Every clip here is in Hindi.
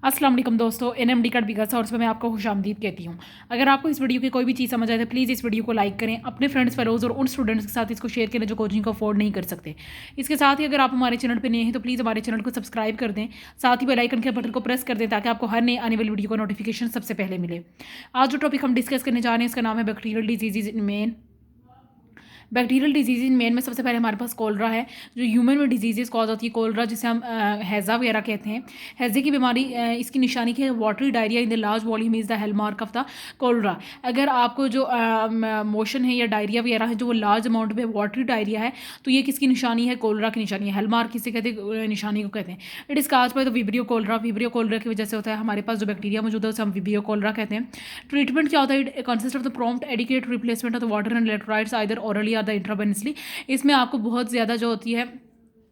अस्सलाम वालेकुम दोस्तों, एनएमडी कार्ड बिगा सोर्स पे मैं आपको खुशामदीद कहती हूँ। अगर आपको इस वीडियो की कोई भी चीज़ समझ आए तो प्लीज़ इस वीडियो को लाइक करें, अपने फ्रेंड्स फेलोज़ और उन स्टूडेंट्स के साथ इसको शेयर करें जो कोचिंग को अफोर्ड नहीं कर सकते। इसके साथ ही अगर आप हमारे चैनल पर नए हैं तो प्लीज़ हमारे चैनल को सब्सक्राइब कर दें, साथ ही बेल आइकन के बटन को प्रेस कर दें ताकि आपको हर नए आने वाली वीडियो का नोटिफिकेशन सबसे पहले मिले। आज जो टॉपिक हम डिस्कस करने जा रहे हैं इसका नाम है bacterial disease in main. Bacterial disease in main में सबसे पहले हमारे पास कोलरा है, जो ह्यूमन में डिजीज़ कॉज होती है। कोलरा जिसे हम हैज़ा वगैरह कहते हैं। हैज़े की बीमारी इसकी निशानी की है watery diarrhoea in the large volume is the hallmark of the cholera. अगर आपको जो मोशन है या डायरिया वगैरह है जो वो लार्ज अमाउंट में वाटरी डायरिया है तो ये किसकी निशानी है? कोलरा की निशानी है। हॉलमार्क किसे कहते हैं? निशानी को कहते हैं। It is cause by the Vibrio cholera. Vibrio cholera की वजह से होता है। हमारे पास जो बैक्टीरिया मौजूद है उसे हम विब्रियो कोलरा कहते हैं। ट्रीटमेंट क्या होता है? It consist of the prompt adequate replacement of the water and electrolytes either orally और द इंट्रावेनसली। इसमें आपको बहुत ज़्यादा जो होती है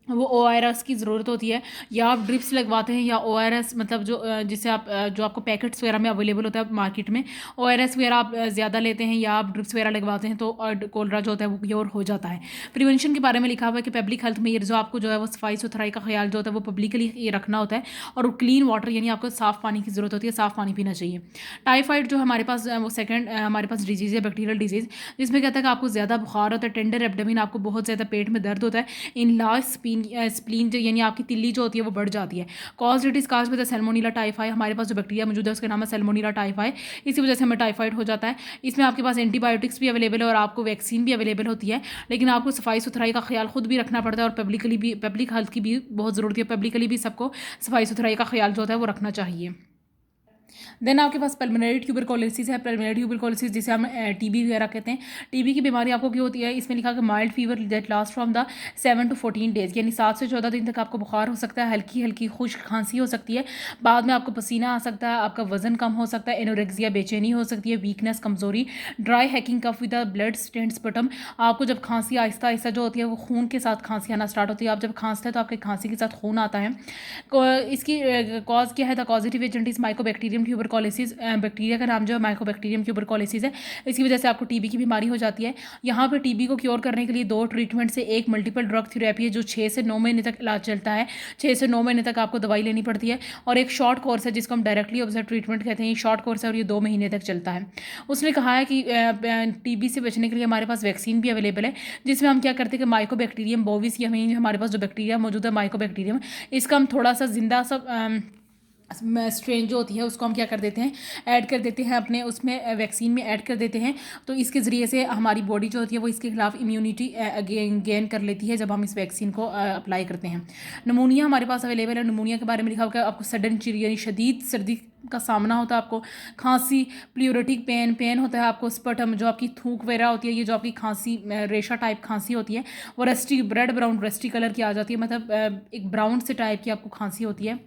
वो ORS की ज़रूरत होती है, या आप ड्रिप्स लगवाते हैं या ORS मतलब जो जिससे आप जो आपको पैकेट्स वगैरह में अवेलेबल होता है मार्केट में, ORS वगैरह आप ज़्यादा लेते हैं या आप ड्रिप्स वगैरह लगवाते हैं तो कोलरा जो होता है वो क्योर हो जाता है। प्रिवेंशन के बारे में लिखा हुआ है कि पब्लिक हेल्थ में ये जो आपको जो है वो सफाई सुथराई का ख्याल जो होता है वो पब्लिकली ये रखना होता है, और क्लीन वाटर यानी आपको साफ़ पानी की ज़रूरत होती है, साफ़ पानी पीना चाहिए। टाइफाइड जो हमारे पास वो सेकेंड हमारे पास डिजीज़ है, बैक्टीरियल डिजीज़, जिसमें कहता है कि आपको ज़्यादा बुखार होता है, टेंडर एब्डोमेन, आपको बहुत ज़्यादा पेट में दर्द होता है, इन लार्ज स्प्लीन यानी आपकी तिल्ली जो होती है वो बढ़ जाती है। Cause it is cause with Salmonella typhi. हमारे पास जो बैक्टीरिया मौजूद है उसका नाम है सैल्मोनेला टाइफाई। इसी वजह से हमें टाइफाइड हो जाता है। इसमें आपके पास एंटीबायोटिक्स भी अवेलेबल है और आपको वैक्सीन भी अवेलेबल होती है, लेकिन आपको सफाई सुथराई का ख्याल खुद भी रखना पड़ता है और पब्लिक हेल्थ की भी बहुत ज़रूरत है। पब्लिकली भी सबको सफाई सुथराई का ख्याल जो होता है वो रखना चाहिए। देन आपके पास पल्मोनरी ट्यूबरकुलोसिस है। पल्मोनरी ट्यूबरकुलोसिस जिसे हम टीबी वगैरह कहते हैं। टीबी की बीमारी आपको क्यों होती है? इसमें लिखा कि mild fever that last from the 7 to 14 days, यानी 7 से 14 दिन तक आपको बुखार हो सकता है, हल्की हल्की खुश्क खांसी हो सकती है, बाद में आपको पसीना आ सकता है, आपका वजन कम हो सकता है, एनोरेक्सिया बेचैनी हो सकती है, वीकनेस कमजोरी, dry hacking cough with blood stained sputum. आपको जब खांसी आहिस्ता आहिस्ता जो होती है वो खून के साथ खांसी आना स्टार्ट होती है। आप जब खांसते हैं तो आपके खांसी के साथ खून आता है। इसकी कॉज क्या है? The causative agent is Mycobacterium tuberculosis. Bacteria का नाम जो है माइकोबैक्टीरियम ट्यूबरकुलोसिस है। इसकी वजह से आपको टीबी की बीमारी हो जाती है। यहाँ पे टीबी को क्योर करने के लिए 2 ट्रीटमेंट से एक मल्टीपल ड्रग थेरेपी है जो 6 से 9 महीने तक इलाज चलता है। 6 से 9 महीने तक आपको दवाई लेनी पड़ती है, और एक शॉर्ट कोर्स है जिसको हम डायरेक्टली ऑब्जर्व ट्रीटमेंट कहते हैं। ये शॉर्ट कोर्स है और ये 2 महीने तक चलता है। उसने कहा है कि टीबी से बचने के लिए हमारे पास वैक्सीन भी अवेलेबल है, जिसमें हम क्या करते हैं कि माइकोबैक्टीरियम बोविस, या हमारे पास जो बैक्टीरिया मौजूद है माइकोबैक्टीरियम, इसका हम थोड़ा सा जिंदा सा स्ट्रेन जो होती है उसको हम क्या कर देते हैं, ऐड कर देते हैं अपने उसमें वैक्सीन में ऐड कर देते हैं। तो इसके ज़रिए से हमारी बॉडी जो होती है वो इसके खिलाफ इम्यूनिटी गेन कर लेती है जब हम इस वैक्सीन को अप्लाई करते हैं। नमूनिया हमारे पास अवेलेबल है। नमूनिया के बारे में लिखा हुआ है आपको सडन चिल यानी शदीद सर्दी का सामना होता है, आपको खांसी, प्लूरेटिक पेन होता है, आपको स्पटम जो आपकी थूक वगैरह होती है, ये जो आपकी खांसी रेशा टाइप खांसी होती है वो rusty bread brown rusty colour की आ जाती है, मतलब एक ब्राउन से टाइप की आपको खांसी होती है।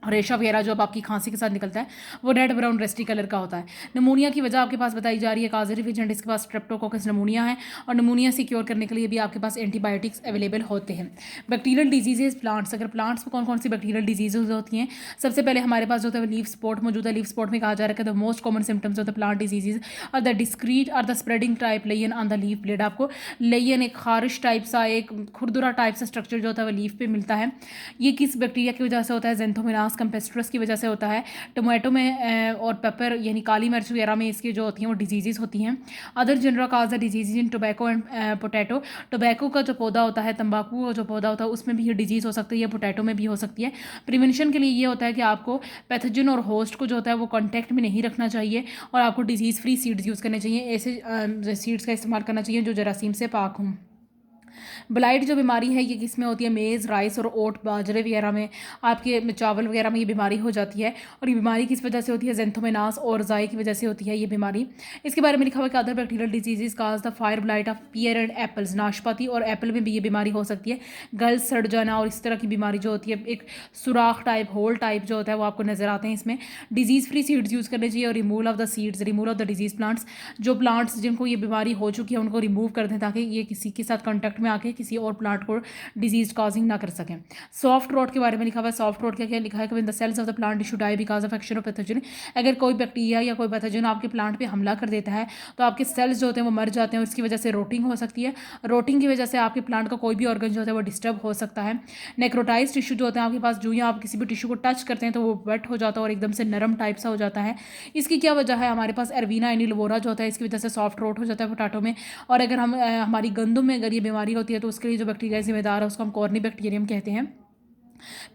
रेशा वगैरह जो अब आपकी खांसी के साथ निकलता है वो रेड ब्राउन रेस्टी कलर का होता है। नमूनिया की वजह आपके पास बताई जा रही है काजेटिव एजेंट, इसके पास स्ट्रेप्टोकोकस नमूनिया है, और नमूनिया से क्योर करने के लिए भी आपके पास एंटीबायोटिक्स अवेलेबल होते हैं। बैक्टीरियल डिजीजेज प्लांट्स, अगर प्लांट्स में कौन कौन सी बैक्टीरियल डिजीजेज होती हैं? सबसे पहले हमारे पास जो होता है लीफ स्पॉट मौजूद है। लीफ स्पॉट में कहा जा रहा है the most common symptoms of the plant diseases और द डिस्क्रीट और the spreading type Leyen on the leaf blade. आपको लेयन एक खारिश टाइप सा, एक खुरदुरा टाइप सा स्ट्रक्चर जो होता है वो लीफ पे मिलता है। ये किस बैक्टीरिया की वजह से होता है? ज़ेंथोमोनास कैम्पेस्ट्रस की वजह से होता है। टोमेटो में और पेपर यानी काली मिर्च वगैरह में इसकी जो होती हैं वो डिजीज़ होती हैं। Other general cause the disease in tobacco and potato. Tobacco का जो पौधा होता है, तंबाकू का जो पौधा होता है उसमें भी ये डिजीज़ हो सकती है, पोटैटो में भी हो सकती है। प्रिवेंशन के लिए ये होता है कि आपको पैथोजन और होस्ट को जो होता है वो कॉन्टैक्ट में नहीं रखना चाहिए, और आपको डिजीज़ फ्री सीड्स यूज़ करने चाहिए। ऐसे सीड्स का इस्तेमाल करना चाहिए जो जरासीम से पाक हों। ब्लाइट जो बीमारी है ये किस में होती है? मेज़, राइस और ओट बाजरे वगैरह में, आपके चावल वगैरह में ये बीमारी हो जाती है। और ये बीमारी किस वजह से होती है? ज़ेंथोमोनास और जाई की वजह से होती है ये बीमारी। इसके बारे में लिखा हुआ है कि other bacterial disease cause the fire blight of pear and apples. नाशपाती और एप्पल में भी ये बीमारी हो सकती है। गल्स सड़ जाना और इस तरह की बीमारी जो होती है, एक सुराख टाइप होल टाइप जो होता है वो आपको नज़र आते हैं इसमें। डिजीज़ फ्री सीड्स यूज़ करने चाहिए, और removal of the seeds, removal of the disease plants. जो प्लांट्स जिनको ये बीमारी हो चुकी है उनको रिमूव कर दें ताकि ये किसी के साथ कॉन्टैक्ट कॉन्टैक्ट में आके किसी और प्लांट को डिजीज कॉजिंग ना कर सकें। सॉफ्ट रॉट के बारे में लिखा हुआ है। सॉफ्ट रॉट क्या लिखा है कि the cells of the plant tissue die because of action of pathogen. अगर कोई बैक्टीरिया या कोई पैथोजन आपके प्लांट पे हमला कर देता है तो आपके सेल्स जो होते हैं वो मर जाते हैं, उसकी वजह से रोटिंग हो सकती है। रोटिंग की वजह से आपके प्लांट का कोई भी ऑर्गन जो होता है वो डिस्टर्ब हो सकता है। नेक्रोटाइज टिश्यू जो होते हैं आपके पास, जो ही आप किसी भी टिश्यू को टच करते हैं तो वो वेट हो जाता है और एकदम से नरम टाइप सा हो जाता है। इसकी क्या वजह है? हमारे पास एरवीना एनिलोवोरा जो होता है इसकी वजह से सॉफ्ट रोट हो जाता है पोटैटो में। और अगर हम हमारी गंदम में अगर ये बीमारी होती है तो उसके लिए जो बैक्टीरिया जिम्मेदार है उसको हम कॉर्नी बैक्टीरियम कहते हैं।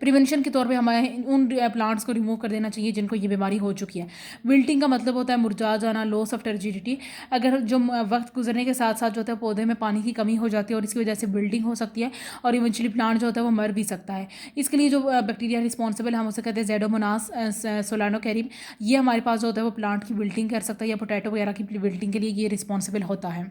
प्रिवेंशन के तौर पे हमें उन प्लांट्स को रिमूव कर देना चाहिए जिनको ये बीमारी हो चुकी है। विल्टिंग का मतलब होता है मुरझा जाना, लॉस ऑफ टर्जिडिटी। अगर जो वक्त गुजरने के साथ साथ जो होता है पौधे में पानी की कमी हो जाती है और इसकी वजह से बिल्डिंग हो सकती है और इवेंचुअली प्लांट जो होता है वो मर भी सकता है। इसके लिए जो बैक्टीरिया रिस्पॉन्सिबल है हम उसे कहते हैं जेडोमोनास सोलानोकैरिम। ये हमारे पास जो होता है वो प्लांट की विल्टिंग कर सकता है या पोटैटो वगैरह की विल्टिंग के लिए ये रिस्पॉन्सिबल होता है।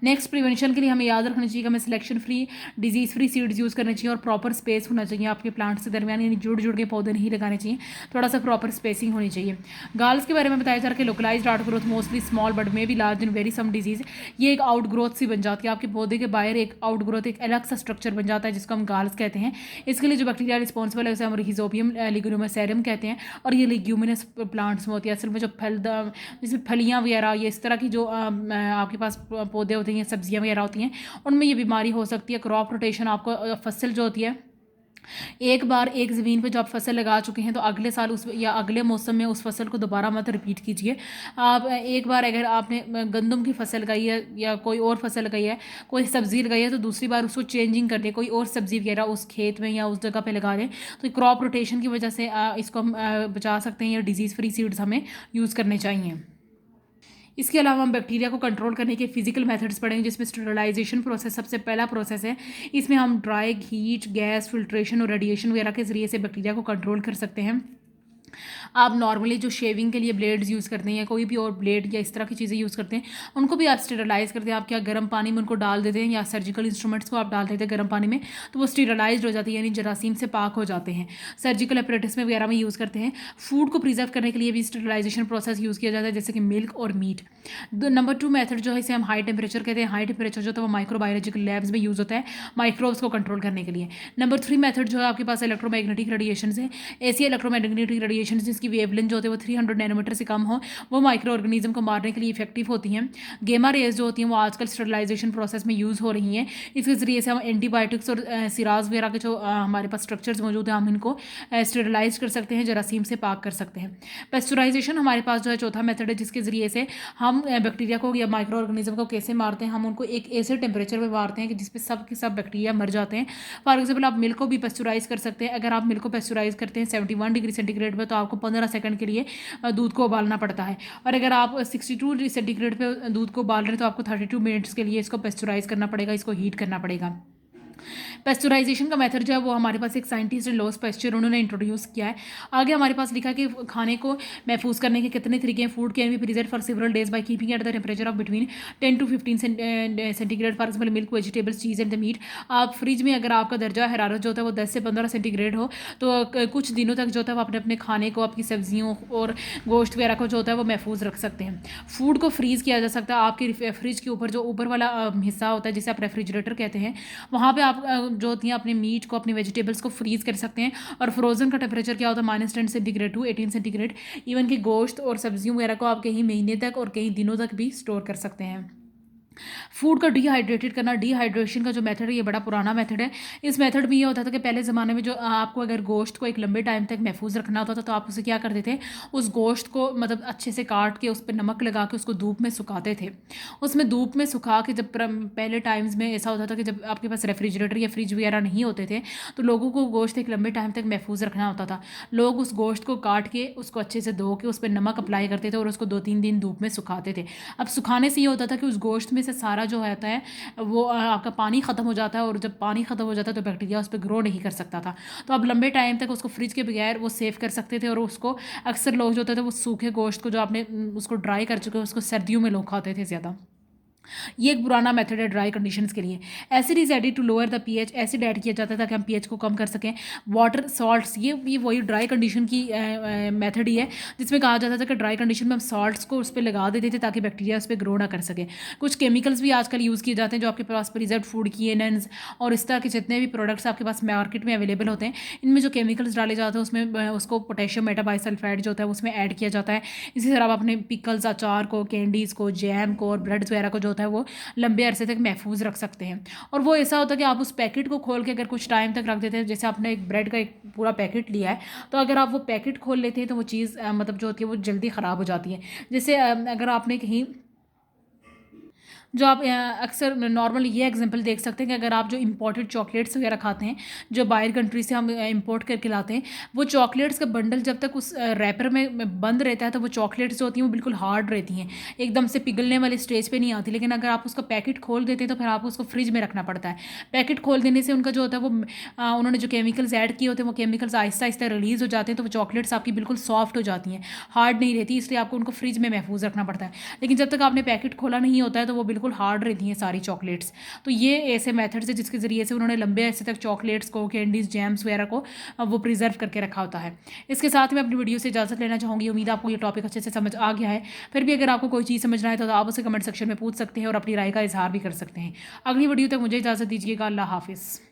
नेक्स्ट प्रिवेंशन के लिए हमें याद रखना चाहिए कि हमें selection free, disease free seeds use करने चाहिए और प्रॉपर स्पेस होना चाहिए आपके प्लांट्स के दरमियान, यानी जुड़ जुड़ के पौधे नहीं लगाने चाहिए, थोड़ा सा प्रॉपर स्पेसिंग होनी चाहिए। गाल्स के बारे में बताया जा रहा है कि localised outgrowth mostly small but may be large in very some disease. ये एक आउट ग्रोथ सी बन जाती है आपके पौधे के बाहर, एक आउट ग्रोथ, एक अलग सा स्ट्रक्चर बन जाता है जिसको हम गाल्स कहते हैं। इसके लिए जो बैक्टीरिया रिस्पॉन्सिबल है उसे हम रिहिजोबियम लिग्यूमिनोसेरम कहते हैं और ये लिग्यूमिनस प्लांट्स में होती है। असल में जो जिसमें फलियाँ वगैरह, ये इस तरह की जो आपके पास पौधे होते हैं, सब्जियाँ वगैरह होती हैं, उनमें ये बीमारी हो सकती है। क्रॉप रोटेशन, आपको फसल जो होती है, एक बार एक ज़मीन पे जो आप फसल लगा चुके हैं तो अगले साल उस या अगले मौसम में उस फसल को दोबारा मत रिपीट कीजिए। आप एक बार अगर आपने गंदम की फसल लगाई है या कोई और फसल लगाई है, कोई सब्ज़ी लगाई है, तो दूसरी बार उसको चेंजिंग कर दें, कोई और सब्ज़ी वगैरह उस खेत में या उस जगह पे लगा दें। तो क्रॉप रोटेशन की वजह से इसको हम बचा सकते हैं या डिजीज़ फ्री सीड्स हमें यूज़ करने चाहिए। इसके अलावा हम बैक्टीरिया को कंट्रोल करने के फिजिकल मेथड्स पढ़ेंगे जिसमें स्टरलाइजेशन प्रोसेस सबसे पहला प्रोसेस है। इसमें हम ड्राई, हीट, गैस, फिल्ट्रेशन और रेडिएशन वगैरह के ज़रिए से बैक्टीरिया को कंट्रोल कर सकते हैं। आप नॉर्मली जो शेविंग के लिए ब्लेड्स यूज़ करते हैं या कोई भी और ब्लेड या इस तरह की चीज़ें यूज़ करते हैं, उनको भी आप स्टेरलाइज़ करते हैं। आप क्या गर्म पानी में उनको डाल देते हैं या सर्जिकल इंस्ट्रूमेंट्स को आप डाल देते हैं गर्म पानी में, तो वो स्टेरलाइज्ड हो जाती है, यानी जरासीम से पाक हो जाते हैं। सर्जिकल अपरेटस में वगैरह में यूज़ करते हैं। फूड को प्रिजर्व करने के लिए भी स्टेरलाइजेशन प्रोसेस यूज़ किया जाता है, जैसे कि मिल्क और मीट। नंबर 2 मेथड जो है इसे हम हाई टेम्परेचर कहते हैं। हाई टेम्परेचर जो होता है वो माइक्रोबायोलॉजिकल लैब्स में यूज़ होता है माइक्रोब्स को कंट्रोल करने के लिए। नंबर 3 मेथड जो है आपके पास इलेक्ट्रोमैग्नेटिक रेडिएशन है। ऐसी इलेक्ट्रोमैग्नेटिक रेडिएशन जिसकी वेवलेंथ जो होती है वो 300 नैनोमीटर से कम हो, वो माइक्रो ऑर्गेनिज्म को मारने के लिए इफेक्टिव होती हैं। गेमा रेज जो होती हैं वो आजकल स्टरलाइजेशन प्रोसेस में यूज़ हो रही हैं। इसके ज़रिए से हम एंटीबायोटिक्स और सिराज वगैरह के जो हमारे पास स्ट्रक्चर्स मौजूद हैं हम इनको स्टरलाइज कर सकते हैं, जरासीम से पाक कर सकते हैं। पेस्चराइजेशन हमारे पास जो है चौथा मेथड है जिसके ज़रिए से हम बैक्टीरिया को या माइक्रो ऑर्गेनिज्म को कैसे मारते हैं। हम उनको एक ऐसे टेम्परेचर पर मारते हैं कि जिसपे सब के सब बैक्टीरिया मर जाते हैं। फॉर एग्जाम्पल आप मिल्क को भी पेस्चराइज कर सकते हैं। अगर आप मिल्क को पेस्चराइज करते हैं 71 डिग्री सेंटीग्रेड पर, तो आपको 15 सेकंड के लिए दूध को उबालना पड़ता है। और अगर आप 62 डिग्री सेंटीग्रेड पे दूध को उबाल रहे हैं तो आपको 32 मिनट्स के लिए इसको पेस्चराइज करना पड़ेगा, इसको हीट करना पड़ेगा। पेस्चराइजेशन का मेथड जो है वो हमारे पास एक साइंटिस्ट है लॉस पेस्चर, उन्होंने इंट्रोड्यूस किया है। आगे हमारे पास लिखा कि खाने को महफूज करने के कितने तरीके हैं। Food can be preserve for several days by keeping at the temperature of between 10 to 15 centigrade. For example milk, vegetables, cheese and the meat. आप फ्रिज में अगर आपका दर्जा हरारत जो होता है वो 10 से 15 सेंटीग्रेड हो तो कुछ दिनों तक जो होता है वो अपने खाने को, आपकी सब्जियों और गोश्त वगैरह को जो होता है वो महफूज रख सकते हैं। फूड को फ्रीज़ किया जा सकता है। आपके फ्रिज के ऊपर जो ऊपर वाला हिस्सा होता है जिसे आप रेफ्रिजरेटर कहते हैं, वहाँ पर आप जो होती हैं अपने मीट को, अपने वेजिटेबल्स को फ्रीज़ कर सकते हैं। और फ्रोजन का टेम्परेचर क्या होता है -10 सेंटीग्रेड टू 18 सेंटीग्रेड। इवन कि गोश्त और सब्जियों वगैरह को आप कहीं महीने तक और कई दिनों तक भी स्टोर कर सकते हैं। फूड को डिहाइड्रेटेड करना, डिहाइड्रेशन का जो मेथड है ये बड़ा पुराना मेथड है। इस मेथड में ये होता था कि पहले ज़माने में जो आपको अगर गोश्त को एक लंबे टाइम तक महफूज रखना होता था तो आप उसे क्या करते थे, उस गोश्त को मतलब अच्छे से काट के उस पर नमक लगा के उसको धूप में सुखाते थे। उसमें धूप में सुखा के जब पहले टाइम्स में ऐसा होता था कि जब आपके पास रेफ्रिजरेटर या फ्रिज वगैरह नहीं होते थे तो लोगों को गोश्त एक लंबे टाइम तक महफूज रखना होता था। लोग उस गोश्त को काट के उसको अच्छे से धो के उस पर नमक अप्लाई करते थे और उसको 2-3 दिन धूप में सुखाते थे। अब सुखाने से ये होता था कि उस गोश्त में से सारा जो होता है वो आपका पानी ख़त्म हो जाता है और जब पानी ख़त्म हो जाता है तो बैक्टीरिया उस पर ग्रो नहीं कर सकता था। तो आप लंबे टाइम तक उसको फ्रिज के बगैर वो सेव कर सकते थे। और उसको अक्सर लोग जो होते थे वो सूखे गोश्त को जो आपने उसको ड्राई कर चुके हैं उसको सर्दियों में लोग खाते थे ज़्यादा। ये एक पुराना मेथड है ड्राई कंडीशंस के लिए। Acid is added to lower the pH, acid add किया जाता है ताकि हम पीएच को कम कर सकें। वाटर सॉल्ट्स, ये वही ड्राई कंडीशन की मेथड ही है जिसमें कहा जाता था कि ड्राई कंडीशन में हम सॉल्ट्स को उस पर लगा देते थे ताकि बैक्टीरिया उस पर ग्रो ना कर सके। कुछ केमिकल्स भी आजकल यूज़ किए जाते हैं जो आपके पास प्रिजर्व फूड की एनन्स और इस तरह के जितने भी प्रोडक्ट्स आपके पास मार्केट में अवेलेबल होते हैं, इनमें जो केमिकल्स डाले जाते हैं उसमें उसको पोटेशियम मेटाबाइसल्फाइड जो होता है उसमें ऐड किया जाता है। इसी तरह आप अपने पिकल्स, अचार को, कैंडीज़ को, जैम को और ब्रेड्स वगैरह को जो होता है वो लंबे अरसे तक महफूज रख सकते हैं। और वो ऐसा होता है कि आप उस पैकेट को खोल के अगर कुछ टाइम तक रख देते हैं, जैसे आपने एक ब्रेड का एक पूरा पैकेट लिया है, तो अगर आप वो पैकेट खोल लेते हैं तो वो चीज़ मतलब जो होती है वो जल्दी ख़राब हो जाती है। जैसे अगर आपने कहीं जो आप अक्सर नॉर्मल ये एग्जांपल देख सकते हैं कि अगर आप जो इंपोर्टेड चॉकलेट्स वगैरह खाते हैं, जो बाहर कंट्री से हम इंपोर्ट करके लाते हैं, वो चॉकलेट्स का बंडल जब तक उस रैपर में बंद रहता है तो वो चॉकलेट्स जो होती हैं वो बिल्कुल हार्ड रहती हैं, एकदम से पिघलने वाली स्टेज पे नहीं आती। लेकिन अगर आप उसका पैकेट खोल देते हैं तो फिर आपको उसको फ्रिज में रखना पड़ता है। पैकेट खोल देने से उनका जो होता है वो उन्होंने जो केमिकल्स ऐड किए होते हैं वो केमिकल्स आहिस्ता आहिस्ता रिलीज़ हो जाते हैं, तो वो चॉकलेट्स आपकी बिल्कुल सॉफ्ट हो जाती हैं, हार्ड नहीं रहती, इसलिए आपको उनको फ्रिज में महफूज रखना पड़ता है। लेकिन जब तक आपने पैकेट खोला नहीं होता है तो वो बिल्कुल हार्ड रहती हैं सारी चॉकलेट्स। तो ये ऐसे मेथड्स है जिसके ज़रिए से उन्होंने लंबे ऐसे तक चॉकलेट्स को, कैंडीज़, जैम्स वगैरह को वो प्रिजर्व करके रखा होता है। इसके साथ मैं अपनी वीडियो से इजाज़त लेना चाहूँगी। उम्मीद है आपको ये टॉपिक अच्छे से समझ आ गया है। फिर भी अगर आपको कोई चीज़ समझना है तो आप उसे कमेंट सेक्शन में पूछ सकते हैं और अपनी राय का इजहार भी कर सकते हैं। अगली वीडियो तक मुझे इजाज़त दीजिएगा। अल्लाह हाफिज़।